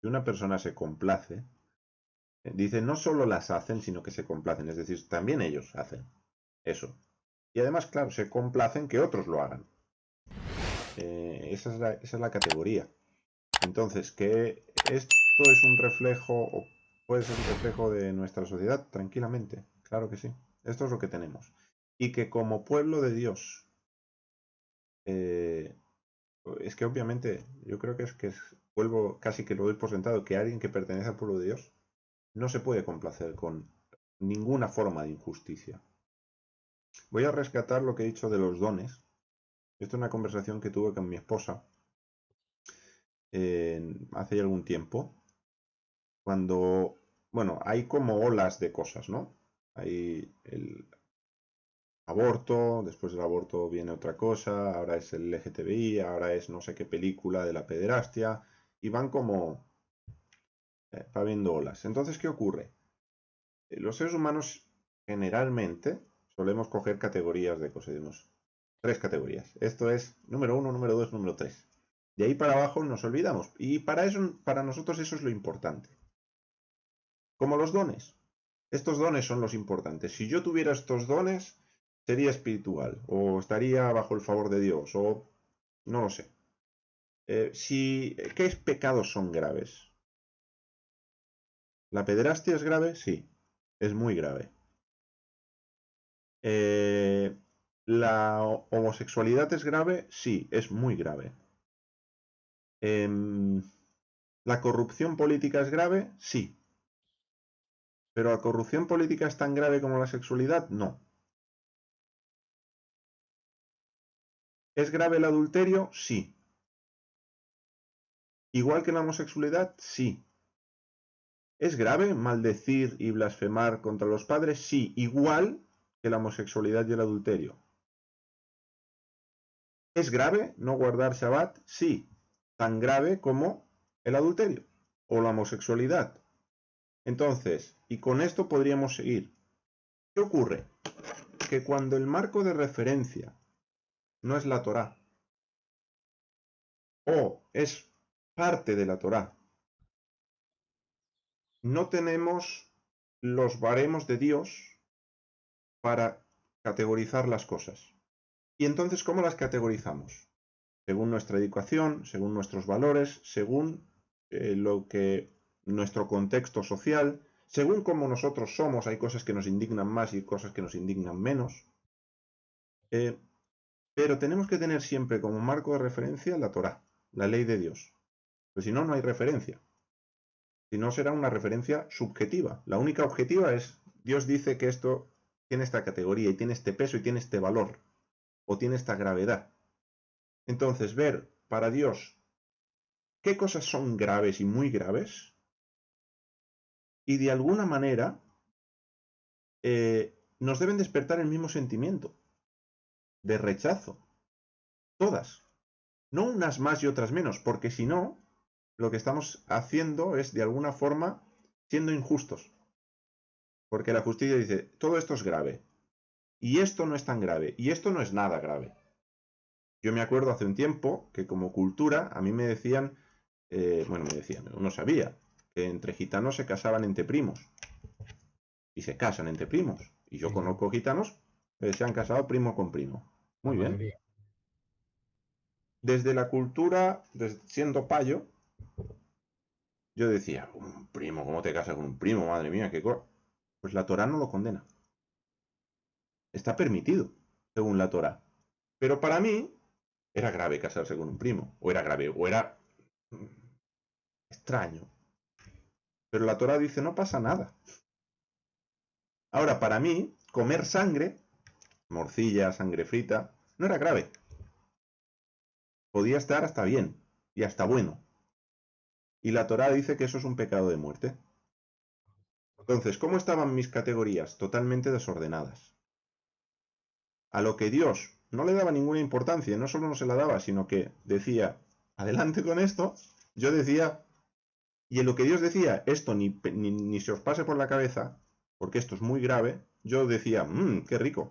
Si una persona se complace, dice, no solo las hacen, sino que se complacen. Es decir, también ellos hacen eso. Y además, claro, se complacen que otros lo hagan. Esa es la categoría. Entonces, que esto es un reflejo, o puede ser un reflejo de nuestra sociedad, tranquilamente. Claro que sí. Esto es lo que tenemos. Y que como pueblo de Dios, eh, es que obviamente, yo creo vuelvo casi que lo doy por sentado, que alguien que pertenece al pueblo de Dios no se puede complacer con ninguna forma de injusticia. Voy a rescatar lo que he dicho de los dones. Esto es una conversación que tuve con mi esposa hace ya algún tiempo, cuando, bueno, hay como olas de cosas, ¿no? Hay el aborto, después del aborto viene otra cosa, ahora es el LGTBI, ahora es no sé qué película de la pederastia, y van como va viendo olas. Entonces, ¿qué ocurre? Los seres humanos generalmente solemos coger categorías de cosas. Digamos, tres categorías. Esto es número uno, número dos, número tres. De ahí para abajo nos olvidamos. Y para eso, para nosotros eso es lo importante. Como los dones. Estos dones son los importantes. Si yo tuviera estos dones, sería espiritual. O estaría bajo el favor de Dios. O no lo sé. ¿Qué pecados son graves? ¿La pederastia es grave? Sí. Es muy grave. ¿La homosexualidad es grave? Sí, es muy grave. ¿La corrupción política es grave? Sí. ¿Pero la corrupción política es tan grave como la sexualidad? No. ¿Es grave el adulterio? Sí. ¿Igual que la homosexualidad? Sí. ¿Es grave maldecir y blasfemar contra los padres? Sí, igual que la homosexualidad y el adulterio. ¿Es grave no guardar Shabbat? Sí, tan grave como el adulterio o la homosexualidad. Entonces, y con esto podríamos seguir. ¿Qué ocurre? Que cuando el marco de referencia no es la Torá, o es parte de la Torá, no tenemos los baremos de Dios para categorizar las cosas. Y entonces, ¿cómo las categorizamos? Según nuestra educación, según nuestros valores, según lo que nuestro contexto social, según cómo nosotros somos, hay cosas que nos indignan más y cosas que nos indignan menos. Pero tenemos que tener siempre como marco de referencia la Torá, la ley de Dios. Pues si no, no hay referencia. Si no, será una referencia subjetiva. La única objetiva es, Dios dice que esto tiene esta categoría y tiene este peso y tiene este valor, o tiene esta gravedad. Entonces, ver para Dios qué cosas son graves y muy graves, y de alguna manera nos deben despertar el mismo sentimiento de rechazo. Todas. No unas más y otras menos, porque si no, lo que estamos haciendo es de alguna forma siendo injustos. Porque la justicia dice, todo esto es grave. Y esto no es tan grave. Y esto no es nada grave. Yo me acuerdo hace un tiempo que como cultura a mí me decían, bueno, me decían, uno sabía, que entre gitanos se casaban entre primos. Y se casan entre primos. Y yo conozco gitanos que se han casado primo con primo. Muy bien. Desde la cultura, siendo payo, yo decía, un primo, ¿cómo te casas con un primo? Madre mía, qué cosa. Pues la Torá no lo condena. Está permitido, según la Torá. Pero para mí era grave casarse con un primo. O era grave, o era extraño. Pero la Torá dice, no pasa nada. Ahora, para mí, comer sangre, morcilla, sangre frita, no era grave. Podía estar hasta bien y hasta bueno. Y la Torá dice que eso es un pecado de muerte. Entonces, ¿cómo estaban mis categorías? Totalmente desordenadas. A lo que Dios no le daba ninguna importancia, no solo no se la daba, sino que decía, adelante con esto, yo decía, y en lo que Dios decía, esto ni se os pase por la cabeza, porque esto es muy grave, yo decía, qué rico.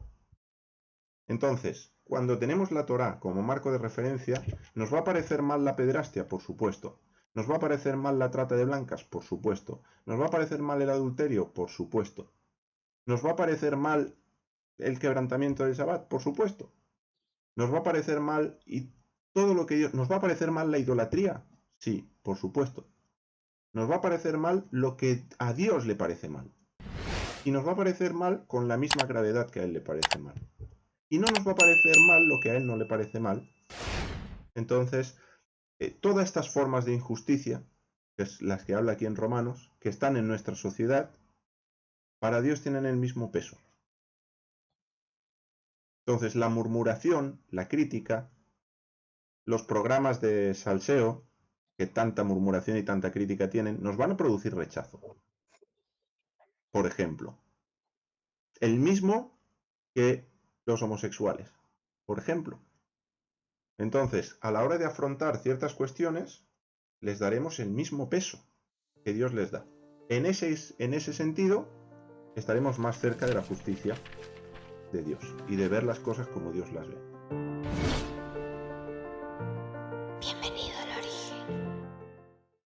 Entonces, cuando tenemos la Torá como marco de referencia, ¿nos va a parecer mal la pederastia? Por supuesto. ¿Nos va a parecer mal la trata de blancas? Por supuesto. ¿Nos va a parecer mal el adulterio? Por supuesto. ¿Nos va a parecer mal el quebrantamiento del Sabbat? Por supuesto. ¿Nos va a parecer mal y todo lo que Dios... ¿Nos va a parecer mal la idolatría? Sí, por supuesto. Nos va a parecer mal lo que a Dios le parece mal. Y nos va a parecer mal con la misma gravedad que a Él le parece mal. Y no nos va a parecer mal lo que a Él no le parece mal. Entonces, todas estas formas de injusticia, que es las que habla aquí en Romanos, que están en nuestra sociedad, para Dios tienen el mismo peso. Entonces, la murmuración, la crítica, los programas de salseo, que tanta murmuración y tanta crítica tienen, nos van a producir rechazo. Por ejemplo, el mismo que los homosexuales, por ejemplo. Entonces, a la hora de afrontar ciertas cuestiones, les daremos el mismo peso que Dios les da. En ese sentido, estaremos más cerca de la justicia de Dios y de ver las cosas como Dios las ve.